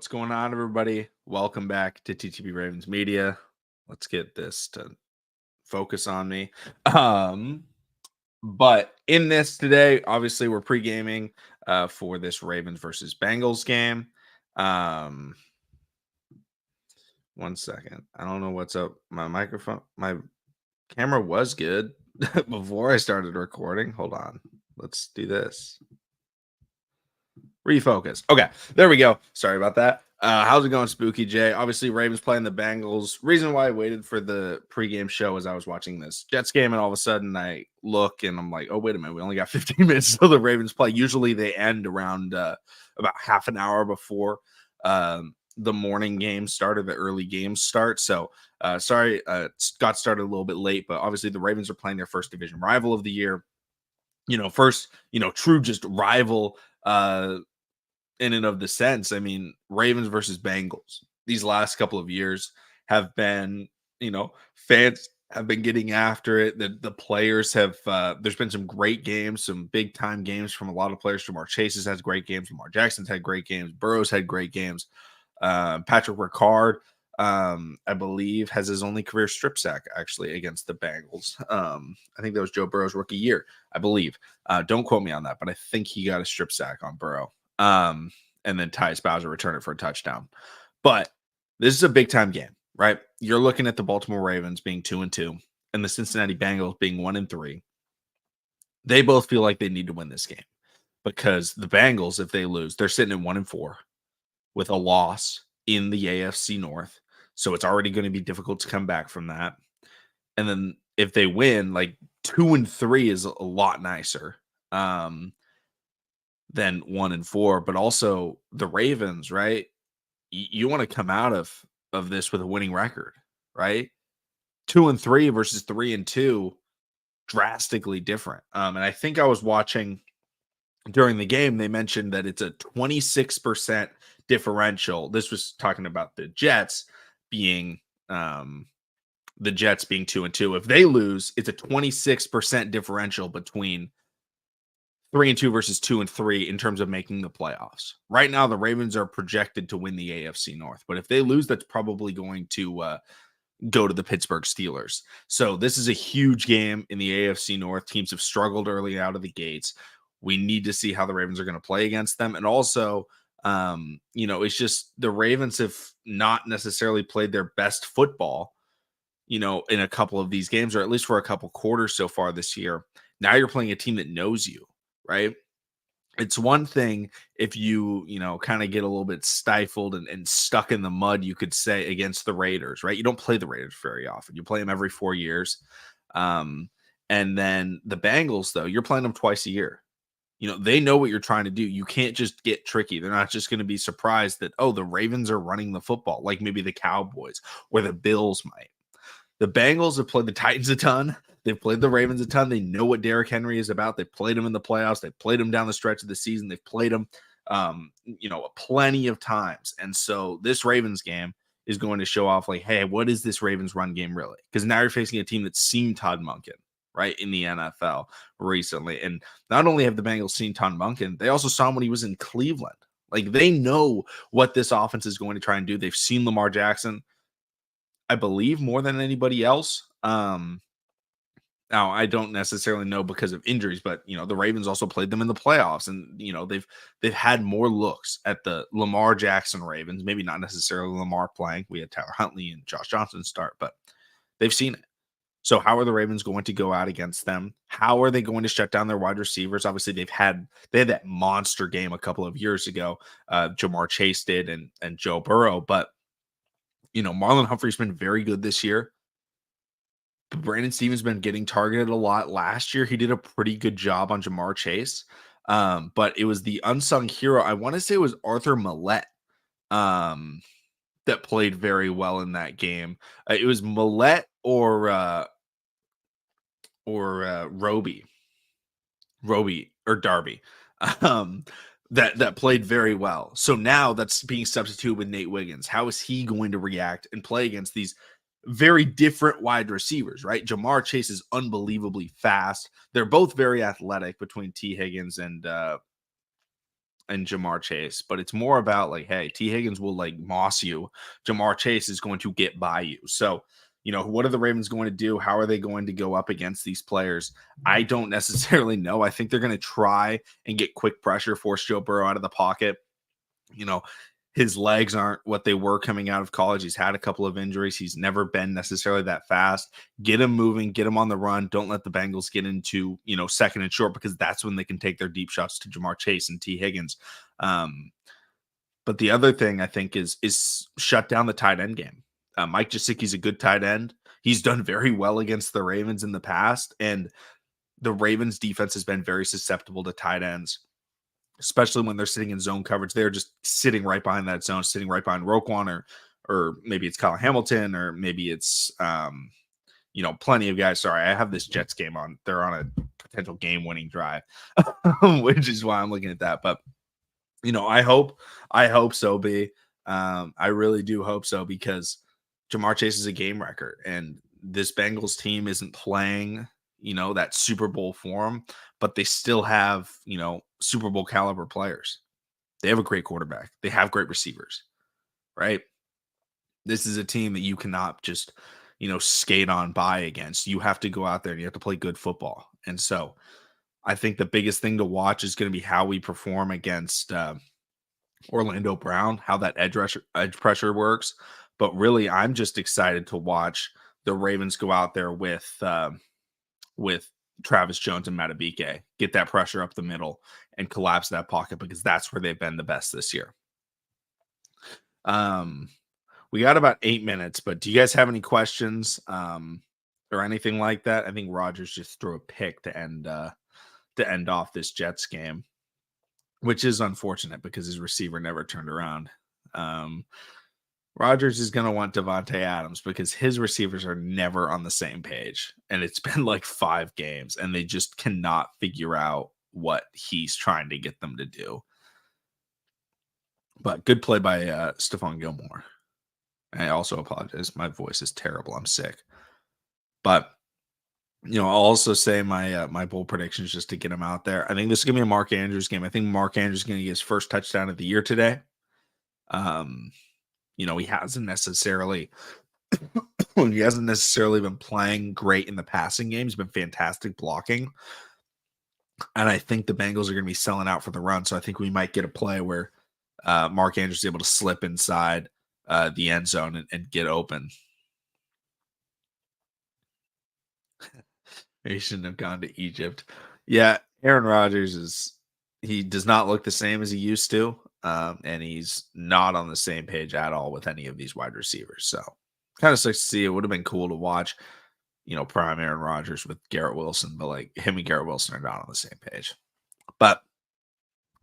What's going on, everybody? Welcome back to TTB Ravens Media. Let's get this to focus on me. But in this today, obviously, we're pre-gaming for this Ravens versus Bengals game. One second. I don't know what's up. My microphone, my camera was good before I started recording. Hold on. Let's do this. Refocus. Okay, there we go. Sorry about that. How's it going, Spooky J? Obviously, Ravens playing the Bengals. Reason why I waited for the pregame show is I was watching this Jets game, and all of a sudden I look and I'm like, oh, wait a minute. We only got 15 minutes till the Ravens play. Usually they end around about half an hour before the morning game start or the early games start. So sorry, got started a little bit late, but obviously the Ravens are playing their first division rival of the year. First, true just rival in and of the sense. I mean, Ravens versus Bengals these last couple of years have been, fans have been getting after it. The players have, there's been some great games, some big time games from a lot of players. Jamar Chase has had great games. Lamar Jackson's had great games. Burrow's had great games. Patrick Ricard, I believe, has his only career strip sack actually against the Bengals. I think that was Joe Burrow's rookie year, I believe. Don't quote me on that, but I think he got a strip sack on Burrow. And then Tyus Bowser returned it for a touchdown. But this is a big time game, right? You're looking at the Baltimore Ravens being 2-2 and the Cincinnati Bengals being 1-3. They both feel like they need to win this game because the Bengals, if they lose, they're sitting at 1-4 with a loss in the AFC North. So it's already going to be difficult to come back from that. And then if they win, like 2-3 is a lot nicer. Than 1-4, but also the Ravens, right? You want to come out of this with a winning record, right? 2-3 versus 3-2, drastically different. And I think I was watching during the game, they mentioned that it's a 26% differential. This was talking about the Jets being 2-2. If they lose, it's a 26% differential between 3-2 versus 2-3 in terms of making the playoffs. Right now, the Ravens are projected to win the AFC North, but if they lose, that's probably going to go to the Pittsburgh Steelers. So this is a huge game in the AFC North. Teams have struggled early out of the gates. We need to see how the Ravens are going to play against them. And also, it's just the Ravens have not necessarily played their best football, in a couple of these games, or at least for a couple quarters so far this year. Now you're playing a team that knows you. Right? It's one thing if you, kind of get a little bit stifled and stuck in the mud, you could say, against the Raiders, right? You don't play the Raiders very often. You play them every 4 years. And then the Bengals, though, you're playing them twice a year. They know what you're trying to do. You can't just get tricky. They're not just going to be surprised that, oh, the Ravens are running the football like maybe the Cowboys or the Bills might. The Bengals have played the Titans a ton. They've played the Ravens a ton. They know what Derrick Henry is about. They've played him in the playoffs. They've played him down the stretch of the season. They've played him, plenty of times. And so this Ravens game is going to show off like, hey, what is this Ravens run game really? Because now you're facing a team that's seen Todd Monken, right, in the NFL recently. And not only have the Bengals seen Todd Monken, they also saw him when he was in Cleveland. Like, they know what this offense is going to try and do. They've seen Lamar Jackson, I believe, more than anybody else. Now, I don't necessarily know because of injuries, but the Ravens also played them in the playoffs, and they've had more looks at the Lamar Jackson Ravens. Maybe not necessarily Lamar playing. We had Tyler Huntley and Josh Johnson start, but they've seen it. So how are the Ravens going to go out against them? How are they going to shut down their wide receivers? Obviously, they had that monster game a couple of years ago. Jamar Chase did, and Joe Burrow, but Marlon Humphrey's been very good this year. Brandon Stevens been getting targeted a lot. Last year, he did a pretty good job on Jamar Chase. But it was the unsung hero. I want to say it was Arthur Millette that played very well in that game. It was Millette or Roby or Darby that played very well. So now that's being substituted with Nate Wiggins. How is he going to react and play against these very different wide receivers, right? Jamar Chase is unbelievably fast. They're both very athletic between T. Higgins and and Jamar Chase, but it's more about like, hey, T. Higgins will like moss you. Jamar Chase is going to get by you. So, what are the Ravens going to do? How are they going to go up against these players? I don't necessarily know. I think they're going to try and get quick pressure, force Joe Burrow out of the pocket. His legs aren't what they were coming out of college. He's had a couple of injuries. He's never been necessarily that fast. Get him moving, get him on the run. Don't let the Bengals get into, second and short, because that's when they can take their deep shots to Jamar Chase and T. Higgins. But the other thing I think is shut down the tight end game. Mike Gesicki's a good tight end. He's done very well against the Ravens in the past, and the Ravens defense has been very susceptible to tight ends, especially when they're sitting in zone coverage. They're just sitting right behind that zone, sitting right behind Roquan, or maybe it's Kyle Hamilton, or maybe it's, plenty of guys. Sorry, I have this Jets game on. They're on a potential game-winning drive, which is why I'm looking at that. But, I hope so, B. I really do hope so, because Jamar Chase is a game wrecker, and this Bengals team isn't playing, that Super Bowl form, but they still have, Super Bowl caliber players. They have a great quarterback. They have great receivers, right? This is a team that you cannot just, skate on by against. You have to go out there and you have to play good football. And so I think the biggest thing to watch is going to be how we perform against Orlando Brown, how that edge pressure works. But really, I'm just excited to watch the Ravens go out there with Travis Jones and Matabike, get that pressure up the middle and collapse that pocket, because that's where they've been the best this year. We got about 8 minutes, but do you guys have any questions or anything like that? I think Rodgers just threw a pick to end off this Jets game, which is unfortunate because his receiver never turned around. Rodgers is going to want Devontae Adams because his receivers are never on the same page. And it's been like 5 games and they just cannot figure out what he's trying to get them to do. But good play by Stephon Gilmore. I also apologize. My voice is terrible. I'm sick. But, I'll also say my bold predictions just to get him out there. I think this is going to be a Mark Andrews game. I think Mark Andrews is going to get his first touchdown of the year today. He hasn't necessarily been playing great in the passing game. He's been fantastic blocking. And I think the Bengals are going to be selling out for the run. So I think we might get a play where Mark Andrews is able to slip inside the end zone and get open. He shouldn't have gone to Egypt. Yeah, Aaron Rodgers he does not look the same as he used to. And he's not on the same page at all with any of these wide receivers. So kind of sucks to see. It would have been cool to watch, prime Aaron Rodgers with Garrett Wilson, but like him and Garrett Wilson are not on the same page. But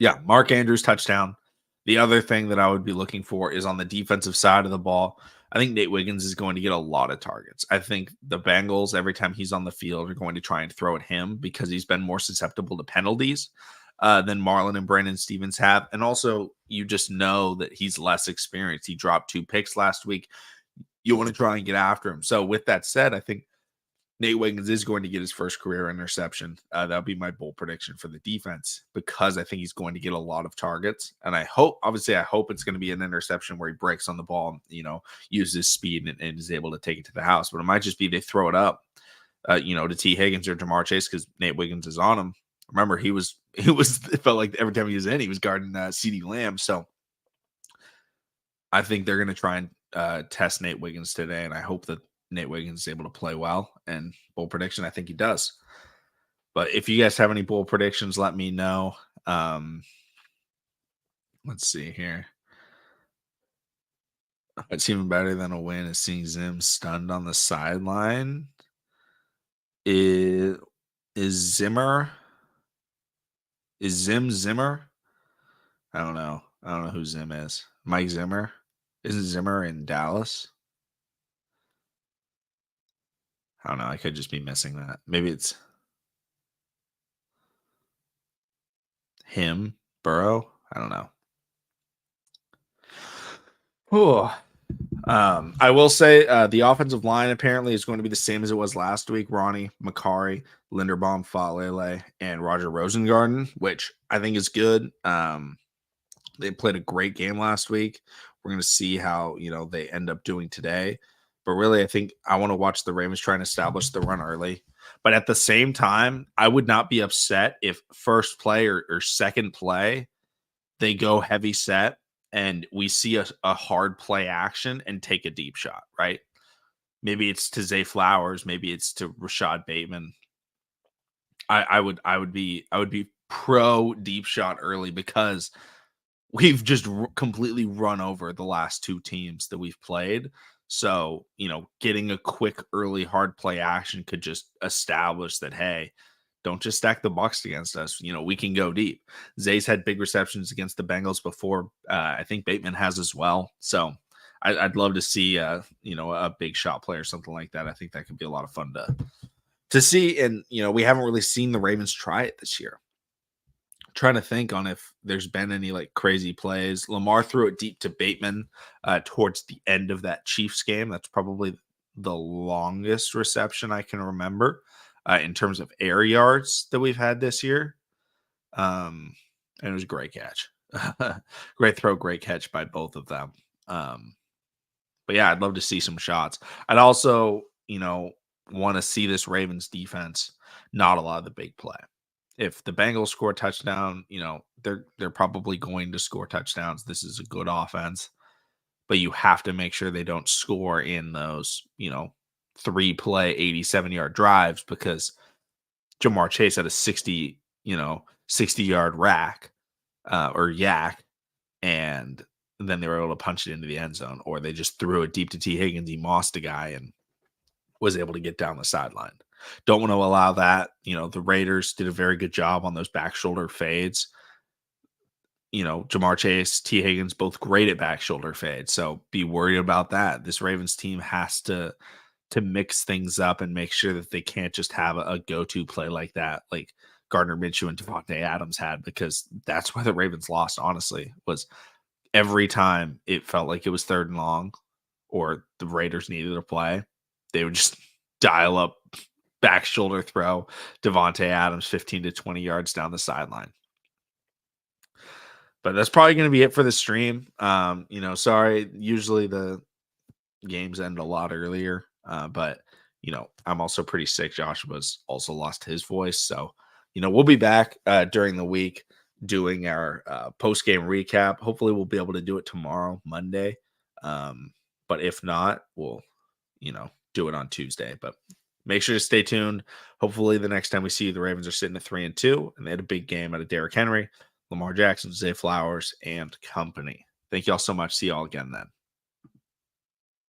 yeah, Mark Andrews touchdown. The other thing that I would be looking for is on the defensive side of the ball. I think Nate Wiggins is going to get a lot of targets. I think the Bengals, every time he's on the field, are going to try and throw at him because he's been more susceptible to penalties than Marlon and Brandon Stevens have. And also, you just know that he's less experienced. He dropped 2 picks last week. You want to try and get after him. So with that said, I think Nate Wiggins is going to get his first career interception. That'll be my bold prediction for the defense because I think he's going to get a lot of targets. And I hope it's going to be an interception where he breaks on the ball, uses speed and is able to take it to the house. But it might just be they throw it up, to T. Higgins or Jamar Chase because Nate Wiggins is on him. Remember, it felt like every time he was in, he was guarding CeeDee Lamb. So I think they're going to try and test Nate Wiggins today. And I hope that Nate Wiggins is able to play well. And bold prediction, I think he does. But if you guys have any bold predictions, let me know. Let's see here. It's even better than a win is seeing Zim stunned on the sideline. Is Zimmer? Is Zimmer? I don't know. I don't know who Zim is. Mike Zimmer? Isn't Zimmer in Dallas? I don't know. I could just be missing that. Maybe it's him, Burrow. I don't know. Oh, I will say the offensive line apparently is going to be the same as it was last week. Ronnie, Makari, Linderbaum, Falele, and Roger Rosengarten, which I think is good. They played a great game last week. We're going to see how, they end up doing today. But really, I think I want to watch the Ravens try and establish the run early. But at the same time, I would not be upset if first play or second play, they go heavy set and we see a hard play action and take a deep shot, right? Maybe it's to Zay Flowers, maybe it's to Rashad Bateman. I would be pro deep shot early because we've just completely run over the last two teams that we've played. So, getting a quick early hard play action could just establish that, hey, don't just stack the box against us. We can go deep. Zay's had big receptions against the Bengals before. I think Bateman has as well. So I'd love to see, a big shot play or something like that. I think that could be a lot of fun to see. And, we haven't really seen the Ravens try it this year. Trying to think on if there's been any like crazy plays. Lamar threw it deep to Bateman towards the end of that Chiefs game. That's probably the longest reception I can remember in terms of air yards that we've had this year. And it was a great catch. Great throw, great catch by both of them. But yeah, I'd love to see some shots. I'd also, want to see this Ravens defense not allow the big play. If the Bengals score a touchdown, they're probably going to score touchdowns. This is a good offense, but you have to make sure they don't score in those, 3-play, 87-yard drives because Jamar Chase had a 60-yard rack or yak, and then they were able to punch it into the end zone, or they just threw it deep to T. Higgins. He mossed a guy and was able to get down the sideline. Don't want to allow that. The Raiders did a very good job on those back shoulder fades. Jamar Chase, T. Higgins, both great at back shoulder fades. So be worried about that. This Ravens team has to mix things up and make sure that they can't just have a go-to play like that, like Gardner Minshew and Devontae Adams had, because that's why the Ravens lost, honestly, was every time it felt like it was 3rd and long or the Raiders needed a play, they would just dial up back shoulder throw, Devontae Adams 15 to 20 yards down the sideline. But that's probably going to be it for the stream. Sorry, usually the games end a lot earlier, but I'm also pretty sick. Joshua's also lost his voice, so we'll be back during the week doing our post game recap. Hopefully, we'll be able to do it tomorrow, Monday. But if not, we'll do it on Tuesday. But make sure to stay tuned. Hopefully, the next time we see you, the Ravens are sitting at 3-2, and they had a big game out of Derrick Henry, Lamar Jackson, Zay Flowers, and company. Thank you all so much. See you all again then.